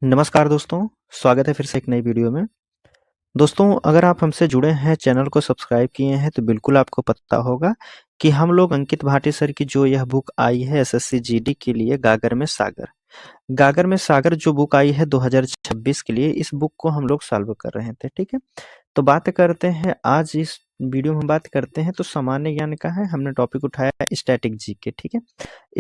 नमस्कार दोस्तों, स्वागत है फिर से एक नई वीडियो में। दोस्तों, अगर आप हमसे जुड़े हैं, चैनल को सब्सक्राइब किए हैं, तो बिल्कुल आपको पता होगा कि हम लोग अंकित भाटी सर की जो यह बुक आई है एसएससी जीडी के लिए गागर में सागर। गागर में सागर जो बुक आई है 2026 के लिए, इस बुक को हम लोग सॉल्व कर रहे थे, ठीक है। तो बात करते हैं, आज इस वीडियो में बात करते हैं तो सामान्य ज्ञान का है। हमने टॉपिक उठाया है स्टैटिक जीके, ठीक है।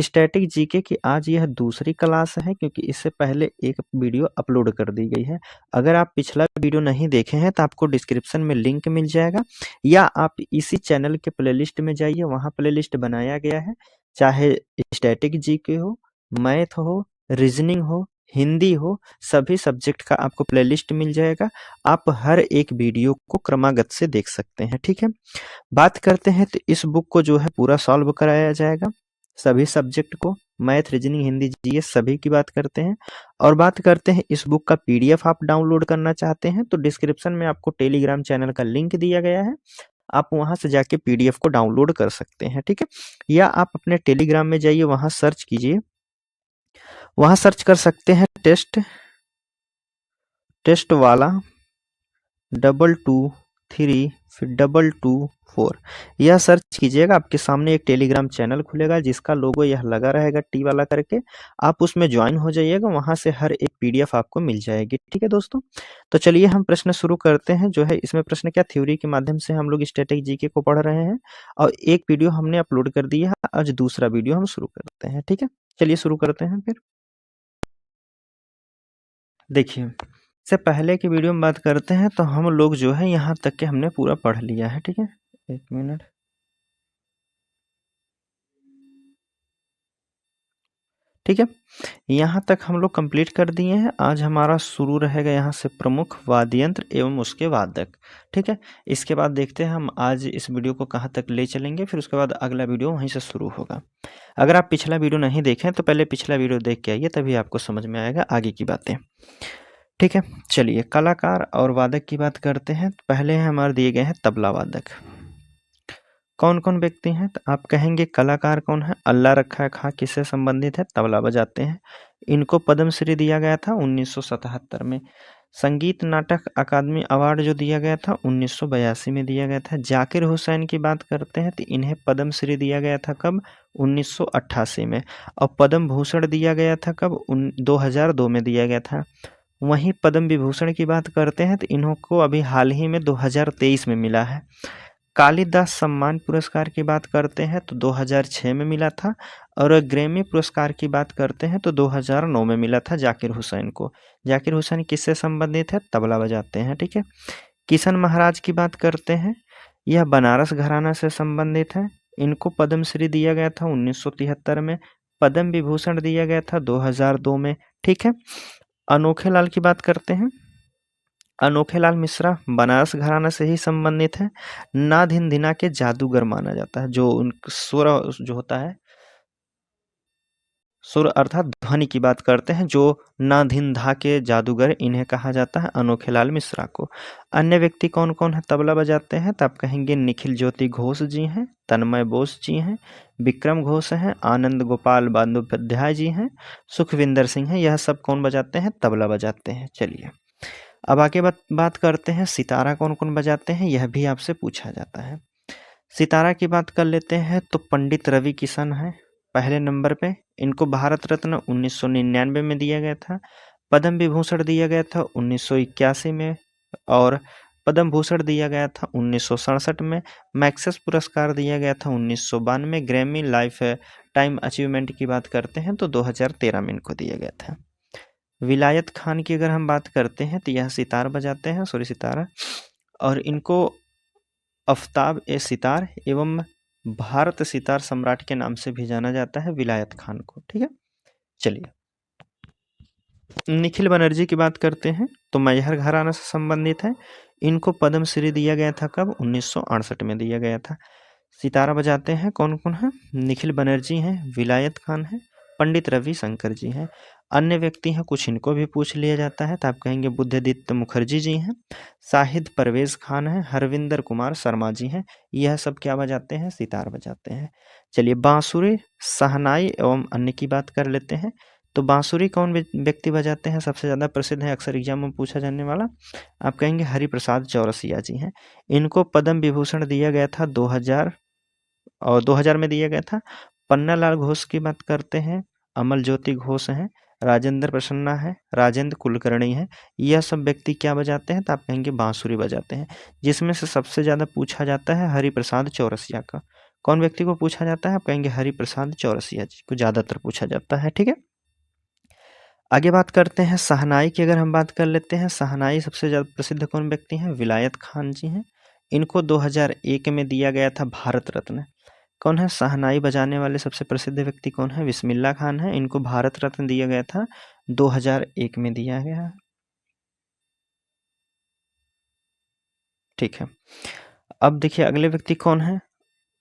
स्टैटिक जीके की आज यह दूसरी क्लास है, क्योंकि इससे पहले एक वीडियो अपलोड कर दी गई है। अगर आप पिछला वीडियो नहीं देखे हैं तो आपको डिस्क्रिप्शन में लिंक मिल जाएगा, या आप इसी चैनल के प्लेलिस्ट में जाइए, वहाँ प्लेलिस्ट बनाया गया है। चाहे स्टैटिक जीके हो, मैथ हो, रीजनिंग हो, हिंदी हो, सभी सब्जेक्ट का आपको प्लेलिस्ट मिल जाएगा। आप हर एक वीडियो को क्रमागत से देख सकते हैं, ठीक है। बात करते हैं तो इस बुक को जो है पूरा सॉल्व कराया जाएगा, सभी सब्जेक्ट को, मैथ, रीजनिंग, हिंदी, जीएस सभी की बात करते हैं। और बात करते हैं, इस बुक का पीडीएफ आप डाउनलोड करना चाहते हैं तो डिस्क्रिप्शन में आपको टेलीग्राम चैनल का लिंक दिया गया है, आप वहां से जाके पीडीएफ को डाउनलोड कर सकते हैं, ठीक है। या आप अपने टेलीग्राम में जाइए, वहां सर्च कीजिए, वहां सर्च कर सकते हैं टेस्ट टेस्ट वाला 223 फिर 224, यह सर्च कीजिएगा। आपके सामने एक टेलीग्राम चैनल खुलेगा जिसका लोगो यह लगा रहेगा टी वाला करके, आप उसमें ज्वाइन हो जाइएगा, वहां से हर एक पीडीएफ आपको मिल जाएगी, ठीक है दोस्तों। तो चलिए हम प्रश्न शुरू करते हैं। जो है इसमें प्रश्न क्या, थ्योरी के माध्यम से हम लोग स्टैटिक जीके को पढ़ रहे हैं, और एक वीडियो हमने अपलोड कर दिया है, आज दूसरा वीडियो हम शुरू करते हैं, ठीक है। चलिए शुरू करते हैं फिर। देखिए, इससे पहले की वीडियो में बात करते हैं तो हम लोग जो है यहाँ तक के हमने पूरा पढ़ लिया है, ठीक है। एक मिनट, ठीक है। यहाँ तक हम लोग कंप्लीट कर दिए हैं। आज हमारा शुरू रहेगा यहाँ से प्रमुख वाद्य यंत्र एवं उसके वादक, ठीक है। इसके बाद देखते हैं हम आज इस वीडियो को कहाँ तक ले चलेंगे, फिर उसके बाद अगला वीडियो वहीं से शुरू होगा। अगर आप पिछला वीडियो नहीं देखें तो पहले पिछला वीडियो देख के आइए, तभी आपको समझ में आएगा आगे की बातें, ठीक है। चलिए कलाकार और वादक की बात करते हैं। पहले हमारे दिए गए हैं तबला वादक। कौन कौन व्यक्ति हैं, तो आप कहेंगे कलाकार कौन है, अल्लाह रखा खां किससे संबंधित है, तबला बजाते हैं। इनको पद्मश्री दिया गया था 1977 में। संगीत नाटक अकादमी अवार्ड जो दिया गया था 1982 में दिया गया था। जाकिर हुसैन की बात करते हैं तो इन्हें पद्मश्री दिया गया था कब, 1988 में। और पद्म भूषण दिया गया था कब, 2002 में दिया गया था। वहीं पद्म विभूषण की बात करते हैं तो इन्हों को अभी हाल ही में 2023 में मिला है। कालिदास सम्मान पुरस्कार की बात करते हैं तो 2006 में मिला था। और ग्रैमी पुरस्कार की बात करते हैं तो 2009 में मिला था जाकिर हुसैन को। जाकिर हुसैन किससे संबंधित है, तबला बजाते हैं, ठीक है। किशन महाराज की बात करते हैं, यह बनारस घराना से संबंधित है। इनको पद्मश्री दिया गया था 1973 में, पद्म विभूषण दिया गया था 2002 में, ठीक है। अनोखे लाल की बात करते हैं। अनोखेलाल मिश्रा बनारस घराना से ही संबंधित है। नाद हिंदिना के जादूगर माना जाता है, जो उन सुर जो होता है, सुर अर्थात ध्वनि की बात करते हैं, जो नाधिंधा के जादूगर इन्हें कहा जाता है, अनोखेलाल मिश्रा को। अन्य व्यक्ति कौन कौन है तबला बजाते हैं, तो आप कहेंगे निखिल ज्योति घोष जी हैं, तन्मय बोस जी हैं, विक्रम घोष हैं, आनंद गोपाल बंदोपाध्याय जी हैं, सुखविंदर सिंह हैं। यह सब कौन बजाते हैं, तबला बजाते हैं। चलिए अब आगे बात करते हैं, सितारा कौन कौन बजाते हैं, यह भी आपसे पूछा जाता है। सितारा की बात कर लेते हैं तो पंडित रवि किशन है पहले नंबर पे। इनको भारत रत्न 1999 में दिया गया था। पद्म विभूषण दिया गया था 1981 में, और पद्म भूषण दिया गया था 1967 में। मैक्सेस पुरस्कार दिया गया था 1992 में। ग्रैमी लाइफ टाइम अचीवमेंट की बात करते हैं तो 2013 में इनको दिया गया था। विलायत खान की अगर हम बात करते हैं तो यह सितार बजाते हैं, सॉरी सितारा, और इनको आफ्ताब ए सितार एवं भारत सितार सम्राट के नाम से भी जाना जाता है विलायत खान को, ठीक है। चलिए निखिल बनर्जी की बात करते हैं तो मैहर घराना से संबंधित है। इनको पद्मश्री दिया गया था कब, 1968 में दिया गया था। सितारा बजाते हैं कौन कौन है, निखिल बनर्जी हैं, विलायत खान है, पंडित रवि शंकर जी हैं। अन्य व्यक्ति हैं, कुछ इनको भी पूछ लिया जाता है तो आप कहेंगे बुद्धदीप्त मुखर्जी जी हैं, शाहिद परवेज खान है, हरविंदर कुमार शर्मा जी हैं। यह सब क्या बजाते हैं, सितार बजाते हैं। चलिए बांसुरी, शहनाई एवं अन्य की बात कर लेते हैं। तो बांसुरी कौन व्यक्ति बजाते हैं, सबसे ज़्यादा प्रसिद्ध है, अक्सर एग्जाम में पूछा जाने वाला, आप कहेंगे हरिप्रसाद चौरसिया जी हैं। इनको पद्म विभूषण दिया गया था 2000 में दिया गया था। पन्नालाल घोष की बात करते हैं, अमल ज्योति घोष हैं, राजेंद्र प्रसन्ना है, राजेंद्र कुलकर्णी है। यह सब व्यक्ति क्या बजाते हैं, तो आप कहेंगे बांसुरी बजाते हैं। जिसमें से सबसे ज़्यादा पूछा जाता है हरिप्रसाद चौरसिया का। कौन व्यक्ति को पूछा जाता है, आप कहेंगे हरिप्रसाद चौरसिया जी को ज़्यादातर पूछा जाता है। ठीक है, आगे बात करते हैं शहनाई की। अगर हम बात कर लेते हैं शहनाई, सबसे ज़्यादा प्रसिद्ध कौन व्यक्ति हैं, विलायत खान जी हैं। इनको 2001 में दिया गया था भारत रत्न। कौन है शहनाई बजाने वाले सबसे प्रसिद्ध व्यक्ति कौन है, बिस्मिल्लाह खान है। इनको भारत रत्न दिया गया था 2001 में दिया गया। ठीक है, अब देखिए अगले व्यक्ति कौन है,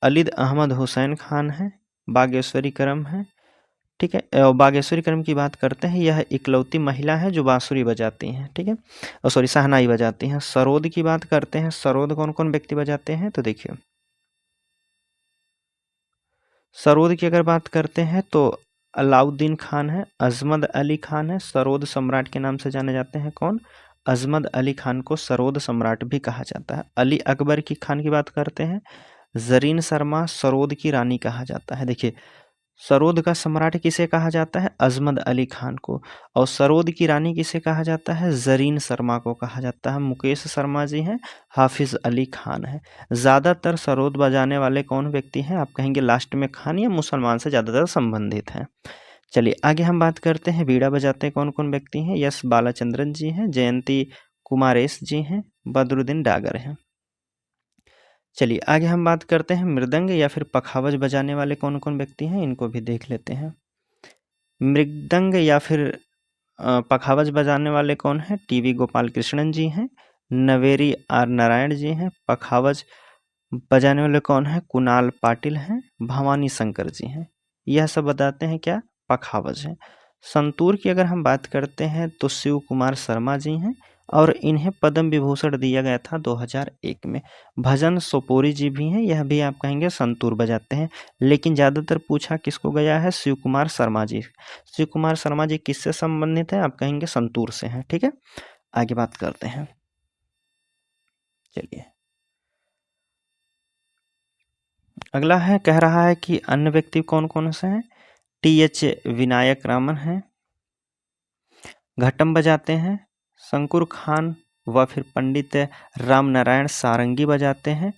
अलीद अहमद हुसैन खान है, बागेश्वरी करम है। ठीक है, बागेश्वरी करम की बात करते हैं, यह इकलौती महिला है जो बांसुरी बजाती हैं। ठीक है, सॉरी शहनाई बजाती हैं। सरोद की बात करते हैं, सरोद कौन कौन व्यक्ति बजाते हैं, तो देखिए सरोद की अगर बात करते हैं तो अलाउद्दीन खान है, अजमत अली खान है। सरोद सम्राट के नाम से जाने जाते हैं कौन, अजमत अली खान को सरोद सम्राट भी कहा जाता है। अली अकबर की खान की बात करते हैं, जरीन शर्मा सरोद की रानी कहा जाता है। देखिए सरोद का सम्राट किसे कहा जाता है, अजमत अली खान को, और सरोद की रानी किसे कहा जाता है, जरीन शर्मा को कहा जाता है। मुकेश शर्मा जी हैं, हाफिज अली खान है। ज़्यादातर सरोद बजाने वाले कौन व्यक्ति हैं, आप कहेंगे लास्ट में खान या मुसलमान से ज़्यादातर संबंधित हैं। चलिए आगे हम बात करते हैं बीड़ा बजाते कौन कौन व्यक्ति हैं। यस बालाचंद्रन जी हैं, जयंती कुमारेश जी हैं, बदरुद्दीन डागर हैं। चलिए आगे हम बात करते हैं मृदंग या फिर पखावज बजाने वाले कौन कौन व्यक्ति हैं, इनको भी देख लेते हैं। मृदंग या फिर पखावज बजाने वाले कौन हैं, टीवी गोपाल कृष्णन जी हैं, नवेरी आर नारायण जी हैं। पखावज बजाने वाले कौन हैं, कुणाल पाटिल हैं, भवानी शंकर जी हैं। यह सब बताते हैं क्या, पखावज हैं। संतूर की अगर हम बात करते हैं तो शिव कुमार शर्मा जी हैं, और इन्हें पद्म विभूषण दिया गया था 2001 में। भजन सोपोरी जी भी हैं, यह भी आप कहेंगे संतूर बजाते हैं, लेकिन ज़्यादातर पूछा किसको गया है, शिव कुमार शर्मा जी। शिव कुमार शर्मा जी किससे संबंधित है, आप कहेंगे संतूर से हैं। ठीक है, आगे बात करते हैं। चलिए अगला है, कह रहा है कि अन्य व्यक्ति कौन कौन से हैं। TH विनायक रामन हैं, घटम बजाते हैं। शंकुर खान व फिर पंडित राम नारायण सारंगी बजाते हैं।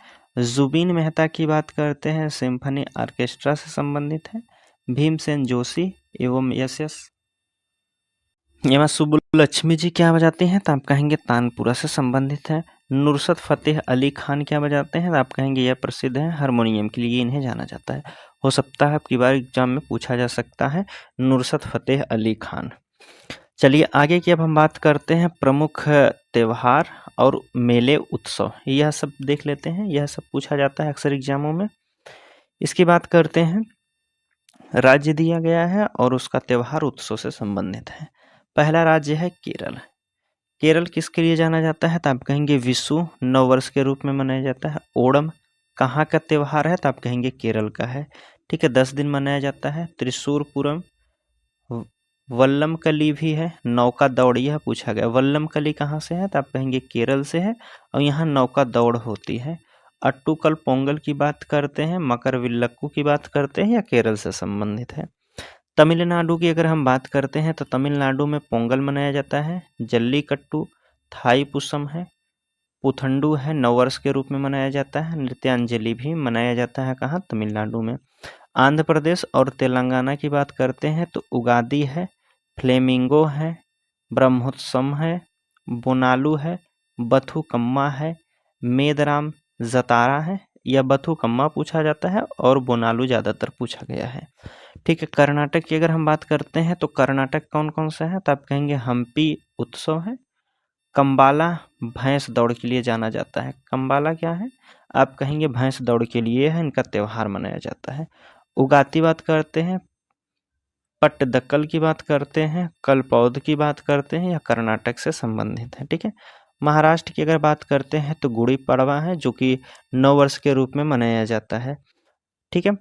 जुबीन मेहता की बात करते हैं, सिम्फनी ऑर्केस्ट्रा से संबंधित है। भीमसेन जोशी एवं यस एवं सुब्बुलक्ष्मी जी क्या बजाते हैं, तो आप कहेंगे तानपुरा से संबंधित है। नुसरत फतेह अली खान क्या बजाते हैं, तो आप कहेंगे यह प्रसिद्ध है हारमोनियम के लिए, इन्हें जाना जाता है। हो सकता है आपकी बार एग्जाम में पूछा जा सकता है, नुसरत फतेह अली खान। चलिए आगे की अब हम बात करते हैं प्रमुख त्यौहार और मेले उत्सव, यह सब देख लेते हैं। यह सब पूछा जाता है अक्सर एग्जामों में। इसकी बात करते हैं, राज्य दिया गया है और उसका त्यौहार उत्सव से संबंधित है। पहला राज्य है केरल। केरल किसके लिए जाना जाता है, तो आप कहेंगे विशु नववर्ष के रूप में मनाया जाता है। ओणम कहाँ का त्यौहार है, तो आप कहेंगे केरल का है। ठीक है, 10 दिन मनाया जाता है। त्रिशूरपुरम, वल्लमकली भी है, नौका दौड़, यह पूछा गया वल्लमकली कहाँ से है, तो आप कहेंगे केरल से है, और यहाँ नौका दौड़ होती है। अट्टूकल पोंगल की बात करते हैं, मकर विल्लक्कू की बात करते हैं, या केरल से संबंधित है। तमिलनाडु की अगर हम बात करते हैं तो तमिलनाडु में पोंगल मनाया जाता है। जल्लीकट्टू थाईपुसम है, पुथंडू है, नववर्ष के रूप में मनाया जाता है। नृत्यांजलि भी मनाया जाता है कहाँ, तमिलनाडु में। आंध्र प्रदेश और तेलंगाना की बात करते हैं तो उगादी है, फ्लेमिंगो है, ब्रह्मोत्सव है, बोनालू है, बथुकम्मा है, मेदराम जतारा है, या बथुकम्मा पूछा जाता है और बोनालू ज़्यादातर पूछा गया है। ठीक है, कर्नाटक की अगर हम बात करते हैं तो कर्नाटक कौन कौन सा है, तो आप कहेंगे हम्पी उत्सव है। कंबाला भैंस दौड़ के लिए जाना जाता है। कंबाला क्या है, आप कहेंगे भैंस दौड़ के लिए है, इनका त्यौहार मनाया जाता है। उगाती बात करते हैं, पट्टदकल की बात करते हैं, कलपौध की बात करते हैं, या कर्नाटक से संबंधित है। ठीक है, महाराष्ट्र की अगर बात करते हैं तो गुड़ी पड़वा है, जो कि नववर्ष के रूप में मनाया जाता है। ठीक है,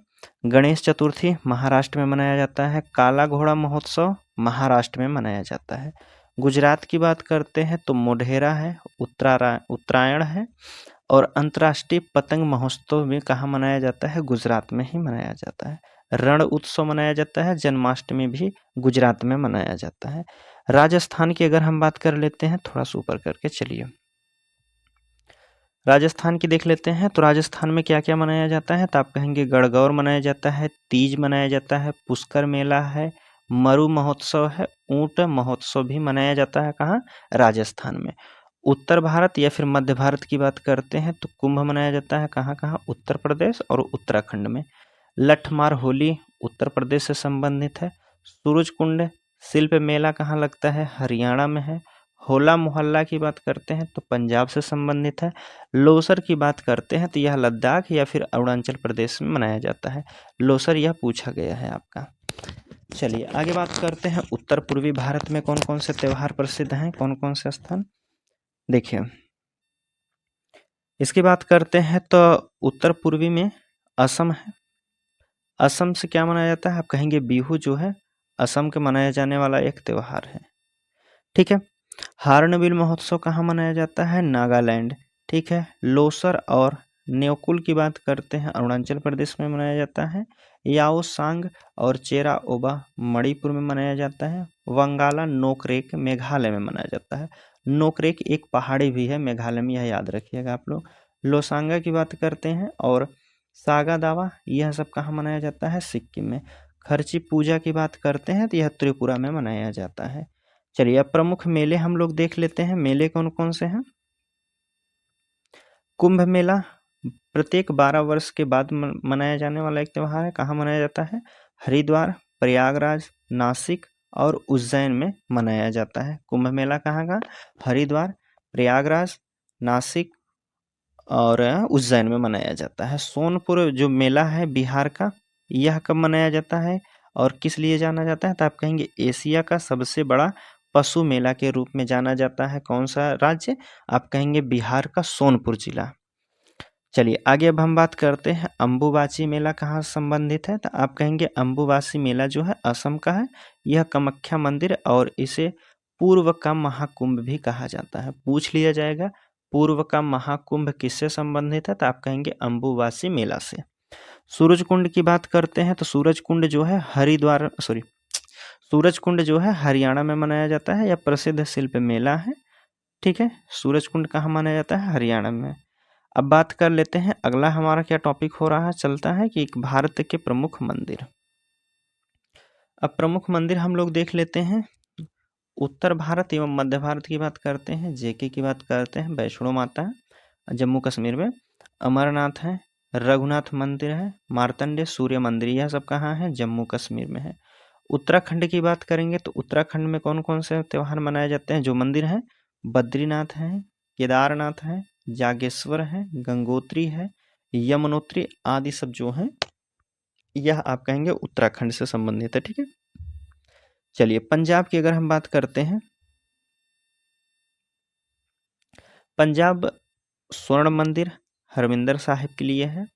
गणेश चतुर्थी महाराष्ट्र में मनाया जाता है। काला घोड़ा महोत्सव महाराष्ट्र में मनाया जाता है। गुजरात की बात करते हैं तो मोढेरा है, उत्तरायण है। और अंतर्राष्ट्रीय पतंग महोत्सव भी कहाँ मनाया जाता है? गुजरात में ही मनाया जाता है। रण उत्सव मनाया जाता है। जन्माष्टमी भी गुजरात में मनाया जाता है। राजस्थान की अगर हम बात कर लेते हैं, थोड़ा सा ऊपर करके चलिए, राजस्थान की देख लेते हैं। तो राजस्थान में क्या क्या मनाया जाता है? तो आप कहेंगे गणगौर मनाया जाता है, तीज मनाया जाता है, पुष्कर मेला है, मरु महोत्सव है, ऊंट महोत्सव भी मनाया जाता है। कहाँ? राजस्थान में। उत्तर भारत या फिर मध्य भारत की बात करते हैं तो कुंभ मनाया जाता है। कहाँ कहाँ? उत्तर प्रदेश और उत्तराखंड में। लठमार होली उत्तर प्रदेश से संबंधित है। सूरज कुंड शिल्प मेला कहाँ लगता है? हरियाणा में है। होला मोहल्ला की बात करते हैं तो पंजाब से संबंधित है। लोसर की बात करते हैं तो यह लद्दाख या फिर अरुणाचल प्रदेश में मनाया जाता है। लोसर यह पूछा गया है आपका। चलिए आगे बात करते हैं, उत्तर पूर्वी भारत में कौन कौन से त्यौहार प्रसिद्ध हैं, कौन कौन से स्थान। देखिए इसकी बात करते हैं तो उत्तर पूर्वी में असम है। असम से क्या मनाया जाता है? आप कहेंगे बिहू जो है असम के मनाया जाने वाला एक त्यौहार है। ठीक है। हार्नबिल महोत्सव कहाँ मनाया जाता है? नागालैंड। ठीक है। लोसर और न्योकुल की बात करते हैं अरुणाचल प्रदेश में मनाया जाता है। याओसांग और चेरा ओबा मणिपुर में मनाया जाता है। वंगाला नोकरेक मेघालय में मनाया जाता है। नोकरेक एक पहाड़ी भी है मेघालय में, यह याद रखिएगा आप लोग। लोसांगा की बात करते हैं और सागा दावा, यह सब कहाँ मनाया जाता है? सिक्किम में। खर्ची पूजा की बात करते हैं तो यह त्रिपुरा में मनाया जाता है। चलिए अब प्रमुख मेले हम लोग देख लेते हैं। मेले कौन कौन से हैं? कुंभ मेला प्रत्येक 12 वर्ष के बाद मनाया जाने वाला एक त्यौहार है। कहाँ मनाया जाता है? हरिद्वार, प्रयागराज, नासिक और उज्जैन में मनाया जाता है। कुंभ मेला कहाँ का? हरिद्वार, प्रयागराज, नासिक और उज्जैन में मनाया जाता है। सोनपुर जो मेला है बिहार का, यह कब मनाया जाता है और किस लिए जाना जाता है? तो आप कहेंगे एशिया का सबसे बड़ा पशु मेला के रूप में जाना जाता है। कौन सा राज्य? आप कहेंगे बिहार का सोनपुर जिला। चलिए आगे अब हम बात करते हैं अम्बुबाची मेला कहाँ संबंधित है। तो आप कहेंगे अम्बुबाची मेला जो है असम का है। यह कामाख्या मंदिर और इसे पूर्व का महाकुंभ भी कहा जाता है। पूछ लिया जाएगा पूर्व का महाकुंभ किससे संबंधित है? तो आप कहेंगे अम्बुबाची मेला से। सूरज कुंड की बात करते हैं तो सूरज कुंड जो है सूरज कुंड जो है हरियाणा में मनाया जाता है। यह प्रसिद्ध शिल्प मेला है। ठीक है। सूरज कुंड कहाँ मनाया जाता है? हरियाणा में। अब बात कर लेते हैं, अगला हमारा क्या टॉपिक हो रहा है, चलता है कि भारत के प्रमुख मंदिर। अब प्रमुख मंदिर हम लोग देख लेते हैं। उत्तर भारत एवं मध्य भारत की बात करते हैं। जेके की बात करते हैं, वैष्णो माता है जम्मू कश्मीर में। अमरनाथ है, रघुनाथ मंदिर है, मार्तंडेय सूर्य मंदिर, यह सब कहाँ है? जम्मू कश्मीर में है। उत्तराखंड की बात करेंगे तो उत्तराखंड में कौन कौन से त्यौहार मनाए जाते हैं? जो मंदिर हैं, बद्रीनाथ है, केदारनाथ है, जागेश्वर है, गंगोत्री है, यमुनोत्री आदि सब जो हैं यह आप कहेंगे उत्तराखंड से संबंधित है। ठीक है। चलिए पंजाब की अगर हम बात करते हैं, पंजाब स्वर्ण मंदिर हरमिंदर साहिब के लिए है।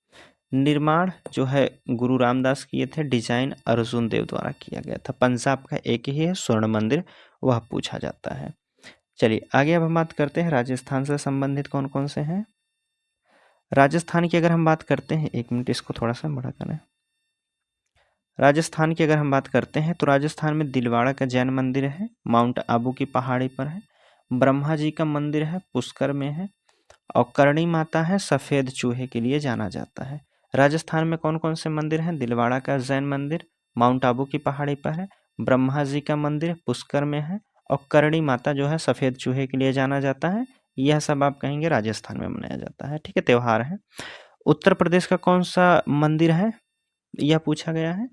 निर्माण जो है गुरु रामदास किए थे, डिजाइन अर्जुन देव द्वारा किया गया था। पंजाब का एक ही है स्वर्ण मंदिर, वह पूछा जाता है। चलिए आगे अब हम बात करते हैं राजस्थान से संबंधित कौन कौन से हैं। राजस्थान की अगर हम बात करते हैं, एक मिनट इसको थोड़ा सा बड़ा करें। राजस्थान की अगर हम बात करते हैं तो राजस्थान में दिलवाड़ा का जैन मंदिर है, माउंट आबू की पहाड़ी पर है। ब्रह्मा जी का मंदिर है, पुष्कर में है। और करणी माता है, सफ़ेद चूहे के लिए जाना जाता है। राजस्थान में कौन कौन से मंदिर हैं? दिलवाड़ा का जैन मंदिर माउंट आबू की पहाड़ी पर है, ब्रह्मा जी का मंदिर पुष्कर में है, और करणी माता जो है सफ़ेद चूहे के लिए जाना जाता है। यह सब आप कहेंगे राजस्थान में मनाया जाता है। ठीक है, त्यौहार है। उत्तर प्रदेश का कौन सा मंदिर है, यह पूछा गया है।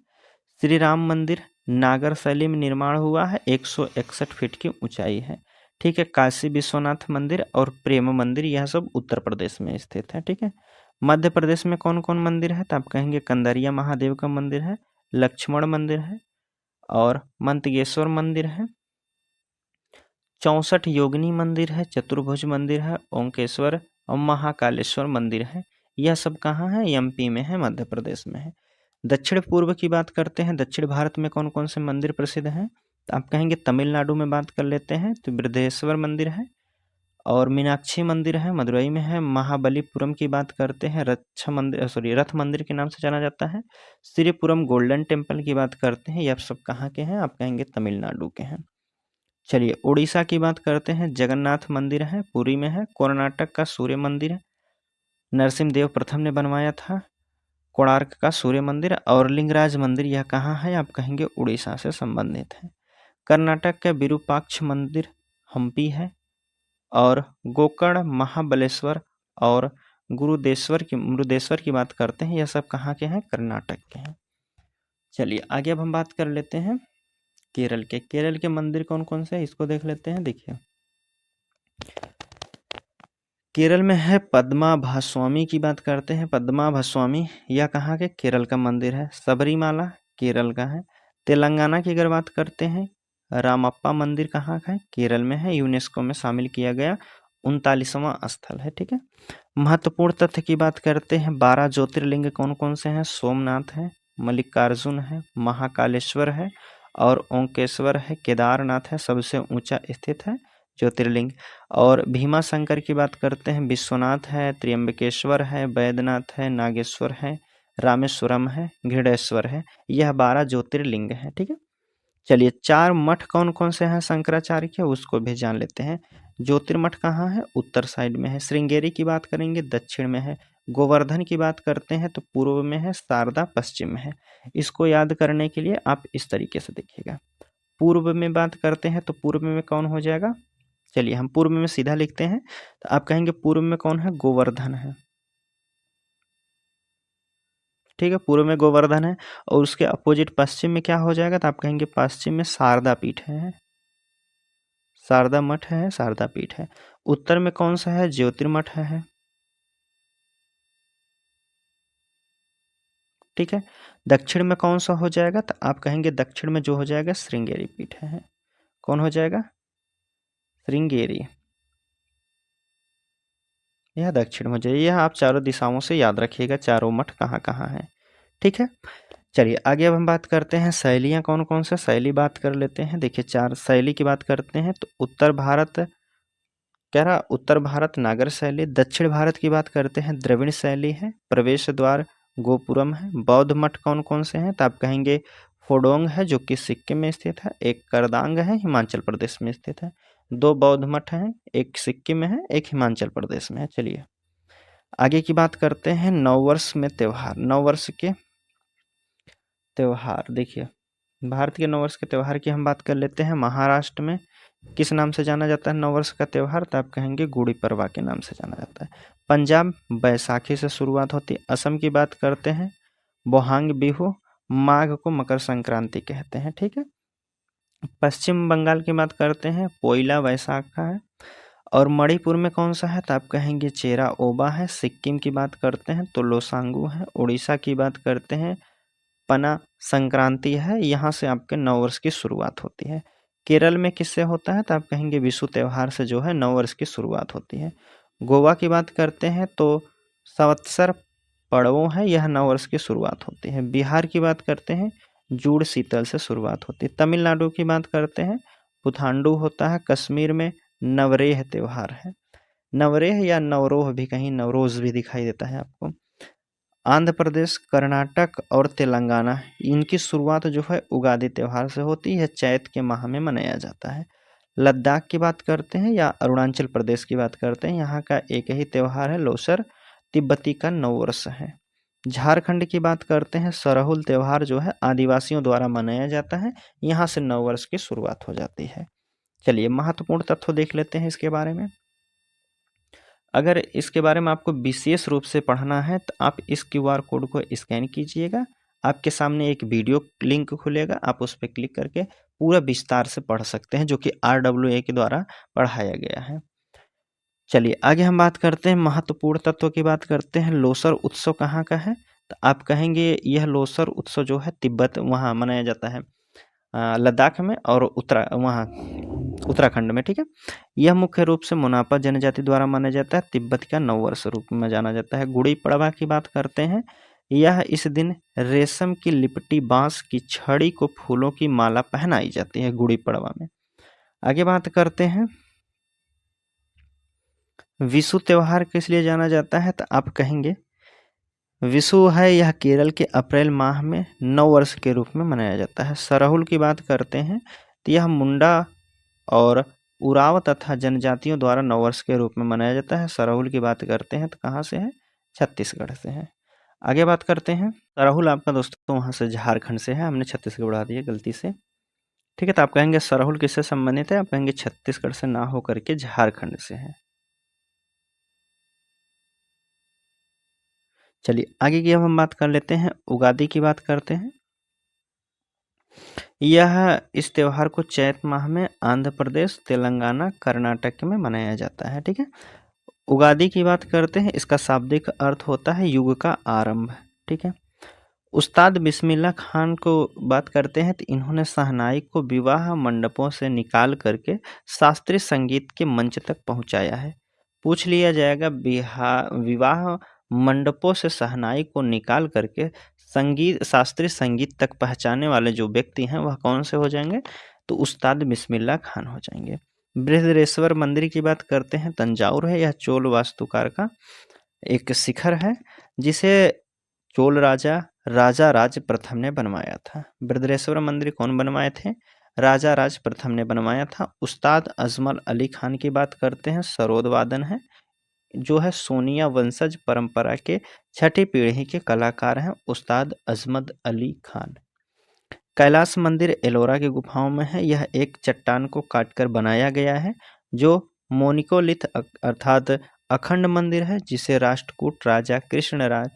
श्री राम मंदिर नागर शैली में निर्माण हुआ है, 161 फीट की ऊंचाई है। ठीक है। काशी विश्वनाथ मंदिर और प्रेम मंदिर, यह सब उत्तर प्रदेश में स्थित है। ठीक है। मध्य प्रदेश में कौन कौन मंदिर है? तो आप कहेंगे कंदरिया महादेव का मंदिर है, लक्ष्मण मंदिर है और मंतगेश्वर मंदिर है। 64 योगिनी मंदिर है, चतुर्भुज मंदिर है, ओंकेश्वर और महाकालेश्वर मंदिर है। यह सब कहाँ है? एमपी में है, मध्य प्रदेश में है। दक्षिण पूर्व की बात करते हैं, दक्षिण भारत में कौन कौन से मंदिर प्रसिद्ध हैं, तो आप कहेंगे तमिलनाडु में बात कर लेते हैं तो बृहदेश्वर मंदिर है और मीनाक्षी मंदिर है, मदुरई में है। महाबलीपुरम की बात करते हैं, रथ मंदिर के नाम से जाना जाता है। श्रीपुरम गोल्डन टेम्पल की बात करते हैं, यह सब कहाँ के हैं, आप कहेंगे तमिलनाडु के हैं। चलिए उड़ीसा की बात करते हैं, जगन्नाथ मंदिर है, पुरी में है। कर्नाटक का सूर्य मंदिर है, नरसिम्हदेव प्रथम ने बनवाया था। कोणार्क का सूर्य मंदिर और लिंगराज मंदिर, यह कहाँ है, आप कहेंगे उड़ीसा से संबंधित है। कर्नाटक का विरूपाक्ष मंदिर हम्पी है और गोकर्ण, महाबलेश्वर और मृदेश्वर की बात करते हैं, यह सब कहाँ के हैं, कर्नाटक के हैं। चलिए आगे अब हम बात कर लेते हैं केरल के। केरल के मंदिर कौन कौन से हैं, इसको देख लेते हैं। देखिए केरल में है पद्माभास्वामी की बात करते हैं, पद्माभास्वामी यह कहाँ के, केरल का मंदिर है। सबरीमाला केरल का है। तेलंगाना की अगर बात करते हैं, रामप्पा मंदिर कहाँ का है, केरल में है, यूनेस्को में शामिल किया गया 39वां स्थल है। ठीक है, महत्वपूर्ण तथ्य की बात करते हैं, 12 ज्योतिर्लिंग कौन कौन से हैं, सोमनाथ है, मल्लिकार्जुन है, महाकालेश्वर है और ओंकेश्वर है। केदारनाथ है, सबसे ऊंचा स्थित है ज्योतिर्लिंग। और भीमा शंकर की बात करते हैं, विश्वनाथ है, त्र्यंबकेश्वर है, बैद्यनाथ है, नागेश्वर है, रामेश्वरम है, घृडेश्वर है। यह 12 ज्योतिर्लिंग है। ठीक है, चलिए 4 मठ कौन कौन से हैं शंकराचार्य के, उसको भी जान लेते हैं। ज्योतिर्मठ कहाँ है, उत्तर साइड में है। श्रृंगेरी की बात करेंगे, दक्षिण में है। गोवर्धन की बात करते हैं तो पूर्व में है, शारदा पश्चिम में है। इसको याद करने के लिए आप इस तरीके से देखिएगा। पूर्व में बात करते हैं तो पूर्व में कौन हो जाएगा, चलिए हम पूर्व में सीधा लिखते हैं तो आप कहेंगे पूर्व में कौन है, गोवर्धन है। ठीक है, पूर्व में गोवर्धन है और उसके अपोजिट पश्चिम में क्या हो जाएगा, तो आप कहेंगे पश्चिम में शारदा पीठ है, शारदा मठ है, शारदा पीठ है। उत्तर में कौन सा है, ज्योतिर्मठ है। ठीक है, दक्षिण में कौन सा हो जाएगा, तो आप कहेंगे दक्षिण में जो हो जाएगा श्रृंगेरी पीठ है। कौन हो जाएगा, श्रृंगेरी, यह दक्षिण में हो जाएगा। यह आप चारों दिशाओं से याद रखिएगा, चारों मठ कहाँ कहाँ है। ठीक है, चलिए आगे अब हम बात करते हैं शैलियाँ कौन कौन से, शैली बात कर लेते हैं। देखिए 4 शैली की बात करते हैं तो उत्तर भारत कह रहा, उत्तर भारत नागर शैली। दक्षिण भारत की बात करते हैं, द्रविड़ शैली है। प्रवेश द्वार गोपुरम है। बौद्ध मठ कौन कौन से हैं, तो आप कहेंगे फोडोंग है जो कि सिक्किम में स्थित है, एक करदांग है हिमाचल प्रदेश में स्थित है। 2 बौद्ध मठ हैं, एक सिक्किम में है, एक हिमाचल प्रदेश में है। चलिए आगे की बात करते हैं नववर्ष में त्यौहार। नववर्ष के त्यौहार, देखिए भारत के नववर्ष के त्यौहार की हम बात कर लेते हैं। महाराष्ट्र में किस नाम से जाना जाता है नववर्ष का त्यौहार, तो आप कहेंगे गुड़ी पड़वा के नाम से जाना जाता है। पंजाब बैसाखी से शुरुआत होती है। असम की बात करते हैं, बोहांग बिहू। माघ को मकर संक्रांति कहते हैं। ठीक है, पश्चिम बंगाल की बात करते हैं, पोइला वैशाखा है। और मणिपुर में कौन सा है, तो आप कहेंगे चेरा ओबा है। सिक्किम की बात करते हैं तो लोसांगू है। उड़ीसा की बात करते हैं, पना संक्रांति है, यहाँ से आपके नववर्ष की शुरुआत होती है। केरल में किससे होता है, तो आप कहेंगे विशु त्यौहार से जो है नववर्ष की शुरुआत होती है। गोवा की बात करते हैं तो संवत्सर पर्वों है, यह नववर्ष की शुरुआत होती है। बिहार की बात करते हैं, जूड़ शीतल से शुरुआत होती है। तमिलनाडु की बात करते हैं, पुथांडु होता है। कश्मीर में नवरेह त्यौहार है। नवरेह या नवरोह भी, कहीं नवरोज भी दिखाई देता है आपको। आंध्र प्रदेश, कर्नाटक और तेलंगाना, इनकी शुरुआत जो है उगादी त्यौहार से होती है, चैत के माह में मनाया जाता है। लद्दाख की बात करते हैं या अरुणाचल प्रदेश की बात करते हैं, यहाँ का एक ही त्यौहार है लोसर, तिब्बती का नववर्ष है। झारखंड की बात करते हैं, सरहुल त्यौहार जो है आदिवासियों द्वारा मनाया जाता है, यहाँ से नववर्ष की शुरुआत हो जाती है। चलिए महत्वपूर्ण तथ्य देख लेते हैं इसके बारे में। अगर इसके बारे में आपको विशेष रूप से पढ़ना है तो आप इस QR कोड को स्कैन कीजिएगा, आपके सामने एक वीडियो लिंक खुलेगा, आप उस पर क्लिक करके पूरा विस्तार से पढ़ सकते हैं, जो कि RWA के द्वारा पढ़ाया गया है। चलिए आगे हम बात करते हैं, महत्वपूर्ण तत्व की बात करते हैं। लोसर उत्सव कहाँ का है, तो आप कहेंगे यह लोसर उत्सव जो है तिब्बत वहाँ मनाया जाता है, लद्दाख में और उत्तराखंड में। ठीक है, यह मुख्य रूप से मोनापा जनजाति द्वारा माना जाता है। तिब्बत का नववर्ष रूप में जाना जाता है। गुड़ी पड़वा की बात करते हैं, यह इस दिन रेशम की लिपटी बांस की छड़ी को फूलों की माला पहनाई जाती है गुड़ी पड़वा में। आगे बात करते हैं, विशु त्योहार किस लिए जाना जाता है, तो आप कहेंगे विशु है यह केरल के अप्रैल माह में नव वर्ष के रूप में मनाया जाता है। सरहुल की बात करते हैं तो यह मुंडा और उराव तथा जनजातियों द्वारा नववर्ष के रूप में मनाया जाता है। सरहुल की बात करते हैं तो कहाँ से है, छत्तीसगढ़ से है। आगे बात करते हैं, सरहुल आपका दोस्तों वहाँ से झारखंड से है, हमने छत्तीसगढ़ उड़ा दिया गलती से, ठीक है। तो आप कहेंगे सरहुल किससे संबंधित है, आप कहेंगे छत्तीसगढ़ से ना होकर के झारखंड से है। चलिए आगे की अब हम बात कर लेते हैं, उगादि की बात करते हैं। यह इस त्योहार को चैत माह में आंध्र प्रदेश, तेलंगाना, कर्नाटक में मनाया जाता है, ठीक है। उगादि की बात करते हैं, इसका शाब्दिक अर्थ होता है युग का आरंभ, ठीक है। उस्ताद बिस्मिल्लाह खान को बात करते हैं तो इन्होंने शहनाई को विवाह मंडपों से निकाल करके शास्त्रीय संगीत के मंच तक पहुंचाया है। पूछ लिया जाएगा विवाह मंडपों से शहनाई को निकाल करके संगीत शास्त्रीय संगीत तक पहुंचाने वाले जो व्यक्ति हैं वह कौन से हो जाएंगे, तो उस्ताद बिस्मिल्लाह खान हो जाएंगे। बृहदेश्वर मंदिर की बात करते हैं, तंजावुर है, यह चोल वास्तुकार का एक शिखर है जिसे चोल राजा राज प्रथम ने बनवाया था। बृहदेश्वर मंदिर कौन बनवाए थे, राजा राज प्रथम ने बनवाया था। उस्ताद अजमल अली खान की बात करते हैं, सरोद वादन है, जो है सोनिया वंशज परंपरा के छठी पीढ़ी के कलाकार हैं उस्ताद अजमल अली खान। कैलाश मंदिर एलोरा की गुफाओं में है, यह एक चट्टान को काटकर बनाया गया है जो मोनिकोलिथ अर्थात अखंड मंदिर है जिसे राष्ट्रकूट राजा कृष्णराज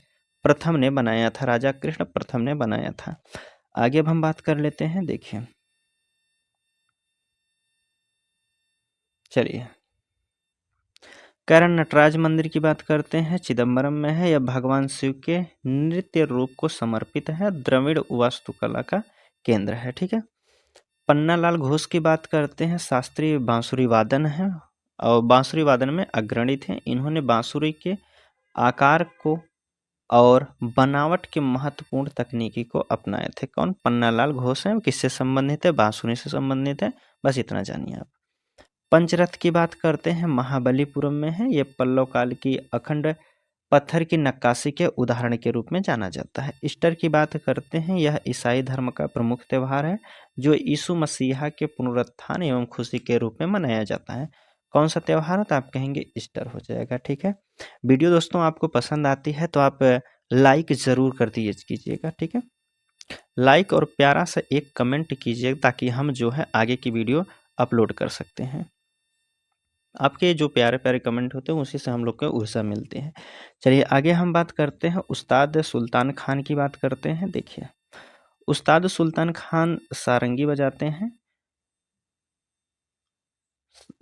प्रथम ने बनाया था, राजा कृष्ण प्रथम ने बनाया था। आगे अब हम बात कर लेते हैं, देखिए चलिए करण नटराज मंदिर की बात करते हैं, चिदम्बरम में है, यह भगवान शिव के नृत्य रूप को समर्पित है, द्रविड़ वास्तुकला का केंद्र है, ठीक है। पन्नालाल घोष की बात करते हैं, शास्त्रीय बांसुरी वादन है और बांसुरी वादन में अग्रणी थे। इन्होंने बांसुरी के आकार को और बनावट के महत्वपूर्ण तकनीकी को अपनाए थे। कौन, पन्नालाल घोष हैं, किससे संबंधित है, बांसुरी से संबंधित है, बस इतना जानिए आप। पंचरथ की बात करते हैं, महाबलीपुरम में है, ये पल्लव काल की अखंड पत्थर की नक्काशी के उदाहरण के रूप में जाना जाता है। ईस्टर की बात करते हैं, यह ईसाई धर्म का प्रमुख त्यौहार है जो यीशु मसीहा के पुनरुत्थान एवं खुशी के रूप में मनाया जाता है। कौन सा त्यौहार है, तो आप कहेंगे ईस्टर हो जाएगा, ठीक है। वीडियो दोस्तों आपको पसंद आती है तो आप लाइक ज़रूर कर कीजिएगा, ठीक है। लाइक और प्यारा सा एक कमेंट कीजिए ताकि हम जो है आगे की वीडियो अपलोड कर सकते हैं। आपके जो प्यारे प्यारे कमेंट होते हैं उसी से हम लोग को ऊर्जा मिलती है। चलिए आगे हम बात करते हैं, उस्ताद सुल्तान खान की बात करते हैं। देखिए उस्ताद सुल्तान खान सारंगी बजाते हैं,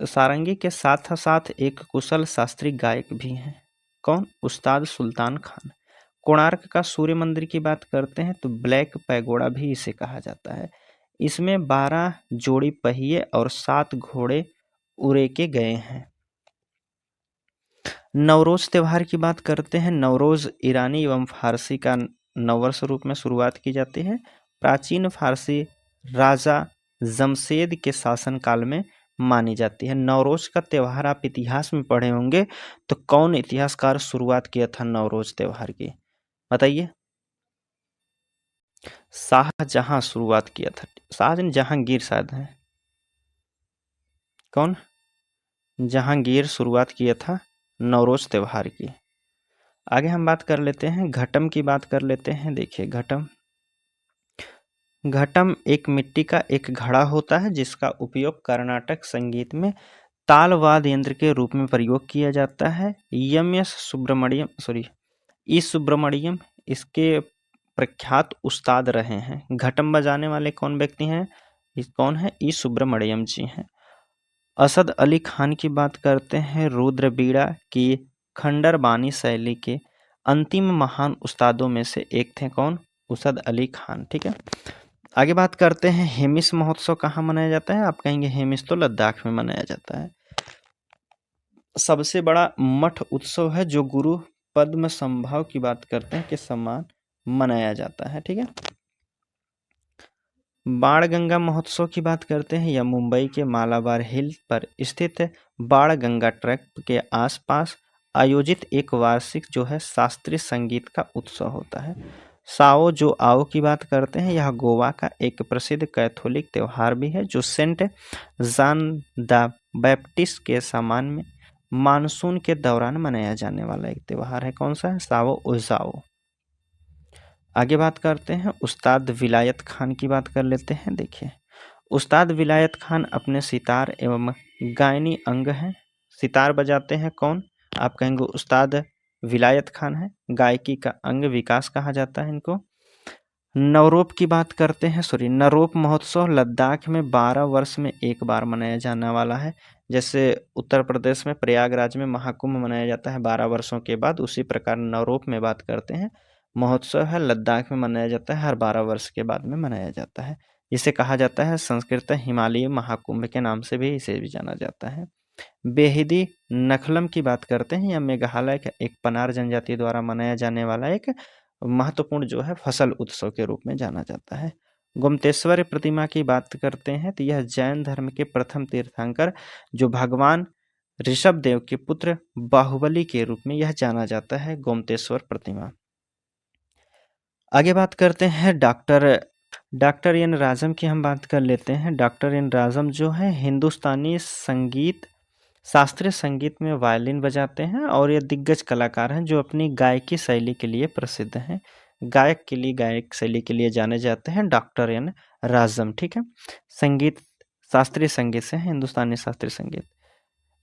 सारंगी के साथ साथ एक कुशल शास्त्रीय गायक भी हैं। कौन, उस्ताद सुल्तान खान। कोणार्क का सूर्य मंदिर की बात करते हैं तो ब्लैक पैगोडा भी इसे कहा जाता है। इसमें 12 जोड़ी पहिए और 7 घोड़े उरेके गए हैं। नवरोज त्यौहार की बात करते हैं, नवरोज ईरानी एवं फारसी का नववर्ष रूप में शुरुआत की जाती है। प्राचीन फारसी राजा जमशेद के शासनकाल में मानी जाती है। नवरोज का त्यौहार आप इतिहास में पढ़े होंगे, तो कौन इतिहासकार शुरुआत किया था नवरोज त्यौहार की, बताइए। शाहजहां शुरुआत किया था, शाहजहां जहांगीर शायद है, कौन, जहांगीर शुरुआत किया था नवरोज त्यौहार की। आगे हम बात कर लेते हैं, घटम की बात कर लेते हैं। देखिए घटम, घटम एक मिट्टी का एक घड़ा होता है जिसका उपयोग कर्नाटक संगीत में ताल वाद्य यंत्र के रूप में प्रयोग किया जाता है। ई सुब्रमण्यम इसके प्रख्यात उस्ताद रहे हैं। घटम बजाने वाले कौन व्यक्ति हैं, कौन है, ई सुब्रमण्यम जी हैं। असद अली खान की बात करते हैं, रुद्रबीड़ा की खंडर बानी शैली के अंतिम महान उस्तादों में से एक थे। कौन, असद अली खान, ठीक है। आगे बात करते हैं, हेमिस महोत्सव कहाँ मनाया जाता है, आप कहेंगे हेमिस तो लद्दाख में मनाया जाता है। सबसे बड़ा मठ उत्सव है जो गुरु पद्म संभव की बात करते हैं के सम्मान मनाया जाता है। ठीक है, बाण गंगा महोत्सव की बात करते हैं। यह मुंबई के मालाबार हिल पर स्थित बाण गंगा ट्रैक के आसपास आयोजित एक वार्षिक जो है शास्त्रीय संगीत का उत्सव होता है। साओ जो आओ की बात करते हैं, यह गोवा का एक प्रसिद्ध कैथोलिक त्यौहार भी है जो सेंट जॉन द बैप्टिस्ट के सम्मान में मानसून के दौरान मनाया जाने वाला एक त्यौहार है। कौन सा है? साओ ओजाओ। आगे बात करते हैं उस्ताद विलायत खान की बात कर लेते हैं। देखिए, उस्ताद विलायत खान अपने सितार एवं गायनी अंग हैं। सितार बजाते हैं कौन? आप कहेंगे उस्ताद विलायत खान है। गायकी का अंग विकास कहा जाता है इनको। नवरोप की बात करते हैं, नरोप महोत्सव लद्दाख में 12 वर्ष में एक बार मनाया जाने वाला है। जैसे उत्तर प्रदेश में प्रयागराज में महाकुंभ मनाया जाता है 12 वर्षों के बाद, उसी प्रकार नवरोप में बात करते हैं महोत्सव है, लद्दाख में मनाया जाता है, हर 12 वर्ष के बाद में मनाया जाता है। इसे कहा जाता है संस्कृत हिमालय महाकुंभ के नाम से भी इसे भी जाना जाता है। बेहिदी नखलम की बात करते हैं, यह मेघालय का एक पनार जनजाति द्वारा मनाया जाने वाला एक महत्वपूर्ण जो है फसल उत्सव के रूप में जाना जाता है। गोमतेश्वर प्रतिमा की बात करते हैं तो यह जैन धर्म के प्रथम तीर्थंकर जो भगवान ऋषभ देव के पुत्र बाहुबली के रूप में यह जाना जाता है, गोमतेश्वर प्रतिमा। आगे बात करते हैं डॉक्टर एन राजम की हम बात कर लेते हैं। डॉक्टर एन राजम जो है हिंदुस्तानी संगीत शास्त्रीय संगीत में वायलिन बजाते हैं और ये दिग्गज कलाकार हैं जो अपनी गायकी शैली के लिए प्रसिद्ध हैं। गायक शैली के लिए जाने जाते हैं डॉक्टर एन राजम। ठीक है, संगीत शास्त्रीय संगीत से हिंदुस्तानी शास्त्रीय संगीत।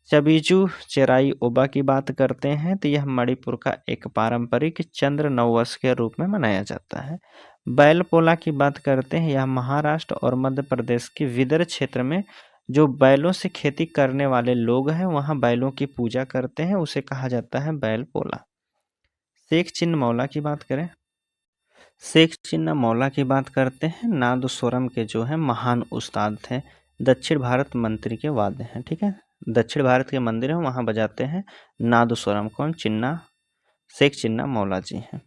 चबीजू चेराई ओबा की बात करते हैं तो यह मणिपुर का एक पारंपरिक चंद्र नववर्ष के रूप में मनाया जाता है। बैल पोला की बात करते हैं, यह महाराष्ट्र और मध्य प्रदेश के विदर्भ क्षेत्र में जो बैलों से खेती करने वाले लोग हैं वहाँ बैलों की पूजा करते हैं, उसे कहा जाता है बैल पोला। शेख चिन्ह मौला की बात करें, शेख चिन्ह मौला की बात करते हैं, नादस्वरम के जो है महान उस्ताद थे, दक्षिण भारत मंत्री के वाद्य हैं। ठीक है, दक्षिण भारत के मंदिर हैं वहाँ बजाते हैं नादस्वरम। कौन? शेख चिन्ना मौला जी हैं।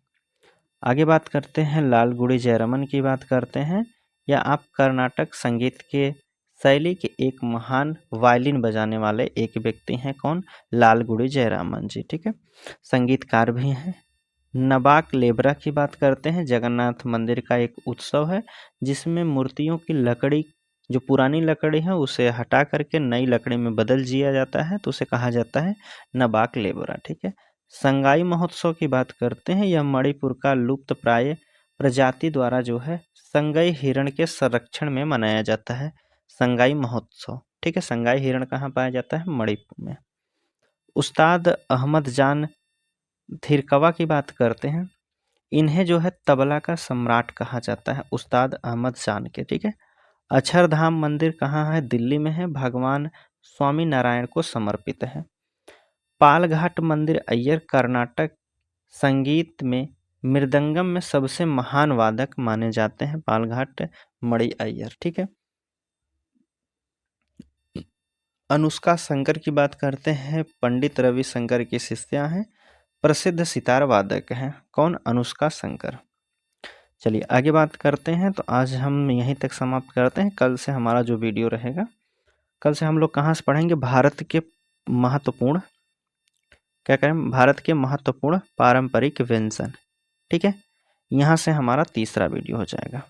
आगे बात करते हैं लालगुड़ी जयरामन की बात करते हैं, या आप कर्नाटक संगीत के शैली के एक महान वायलिन बजाने वाले एक व्यक्ति हैं। कौन? लालगुड़ी जयरामन जी। ठीक है, संगीतकार भी हैं। नबाक लेबरा की बात करते हैं, जगन्नाथ मंदिर का एक उत्सव है जिसमें मूर्तियों की लकड़ी जो पुरानी लकड़ी है उसे हटा करके नई लकड़ी में बदल दिया जाता है, तो उसे कहा जाता है नबाक लेबरा। ठीक है, संगाई महोत्सव की बात करते हैं, यह मणिपुर का लुप्त प्राय प्रजाति द्वारा जो है संगाई हिरण के संरक्षण में मनाया जाता है संगाई महोत्सव। ठीक है, संगाई हिरण कहाँ पाया जाता है? मणिपुर में। उस्ताद अहमद जान थिरकवा की बात करते हैं, इन्हें जो है तबला का सम्राट कहा जाता है, उस्ताद अहमद जान के। ठीक है, अक्षरधाम मंदिर कहाँ है? दिल्ली में है, भगवान स्वामी नारायण को समर्पित है। पालघाट मंदिर अय्यर कर्नाटक संगीत में मृदंगम में सबसे महान वादक माने जाते हैं, पालघाट मणि अय्यर। ठीक है, अनुष्का शंकर की बात करते हैं, पंडित रवि शंकर की शिष्या हैं, प्रसिद्ध सितार वादक हैं। कौन? अनुष्का शंकर। चलिए आगे बात करते हैं, तो आज हम यहीं तक समाप्त करते हैं। कल से हमारा जो वीडियो रहेगा, कल से हम लोग कहाँ से पढ़ेंगे? भारत के महत्वपूर्ण क्या करें? भारत के महत्वपूर्ण पारंपरिक व्यंजन। ठीक है, यहाँ से हमारा तीसरा वीडियो हो जाएगा।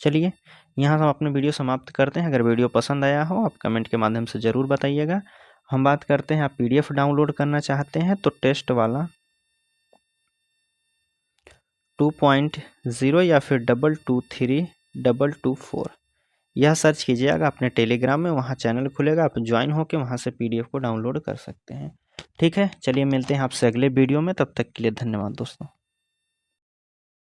चलिए यहाँ से हम अपने वीडियो समाप्त करते हैं। अगर वीडियो पसंद आया हो आप कमेंट के माध्यम से ज़रूर बताइएगा। हम बात करते हैं, आप PDF डाउनलोड करना चाहते हैं तो टेस्ट वाला 2.0 या फिर 223224 यह सर्च कीजिएगा अपने टेलीग्राम में, वहाँ चैनल खुलेगा, आप ज्वाइन होकर वहाँ से PDF को डाउनलोड कर सकते हैं। ठीक है, चलिए मिलते हैं आपसे अगले वीडियो में, तब तक के लिए धन्यवाद दोस्तों।